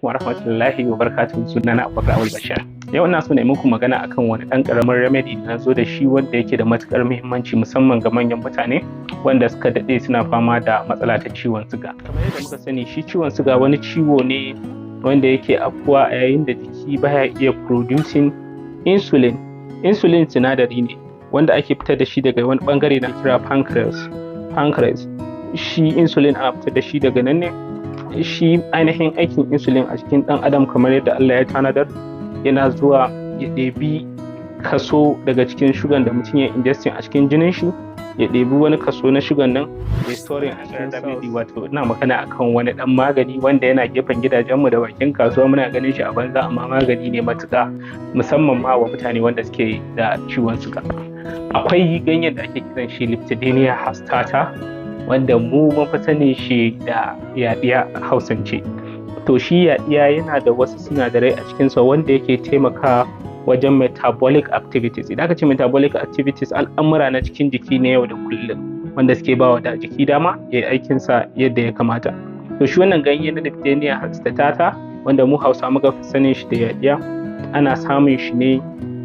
alaikum warahmatullahi wabarakatuh. Sunana Abubakar Awal Bashir. Yau ina so na yi muku magana akan wani ɗan ƙaramin remedy da na zo da shi wanda yake da matuƙar muhimmanci musamman ga manyan mutane wanda suka daɗe suna fama da matsala ta ciwon suga. Kamar yadda muka sani, shi ciwon suga wani ciwo ne wanda yake afkuwa a yayin da jiki baya iya producing insulin. Insulin sinadari ne wanda ake fitar da shi daga wani bangare na kira pancreas. Shi insulin ana fitar da shi daga nan ne. Shi ainihin aikin insulin a cikin ɗan adam kamar yadda Allah ya tanadar yana zuwa ya ɗebi kaso daga cikin shugan da mutum ya ingesting a cikin jinin shi, ya ɗebi wani kaso na shugan nan ya storing a cikin cells. Wato ina magana akan wani ɗan magani wanda yana gefen gidajenmu da bakin kasuwa muna ganin shi a banza, amma magani ne matuƙa musamman ma wa mutane wanda suke da ciwon suga. Akwai ganyen da ake kiran shi Liptidenia hastata wanda mu mun fi sanin shi da yaɗiya a Hausance. To shi yaɗiya yana da wasu sinadarai a cikinsa wanda yake taimakawa wajen metabolic activities. Idan aka ce metabolic activities, al'amura na cikin jiki na yau da kullum wanda suke bawa da jiki dama ya yi aikinsa yadda ya kamata. To shi wannan ganye na Liptidenia hastata wanda mu Hausa muka fi sanin shi da yaɗiya, ana samun shi ne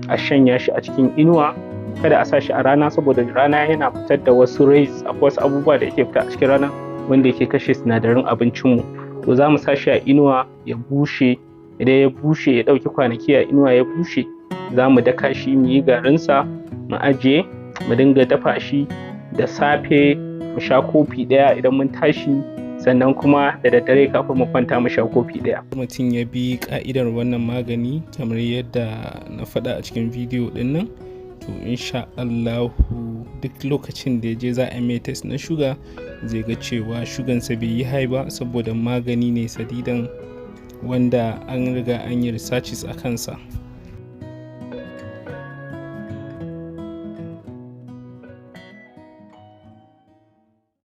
a shanya shi a cikin inuwa. Kada a sa shi a rana saboda rana yana fitar da wasu rays, akwai wasu abubuwa da yake fita a cikin rana wanda yake kashe sinadaran abincinmu. To za mu sa shi a inuwa ya bushe. Idan ya bushe ya ɗauki kwanaki a inuwa ya bushe, za mu daka shi mu yi garinsa mu ajiye, mu dinga dafa shi da safe mu sha kofi ɗaya idan mun tashi, sannan kuma da daddare kafin mu kwanta mu sha kofi ɗaya. Mutum ya bi ka'idar wannan magani kamar yadda na faɗa a cikin bidiyo ɗin nan, to insha Allahu duk lokacin da ya je za a mai test na shuga zai ga cewa shugansa bai yi high ba, saboda magani ne sadidan wanda an riga an yi researches a kansa.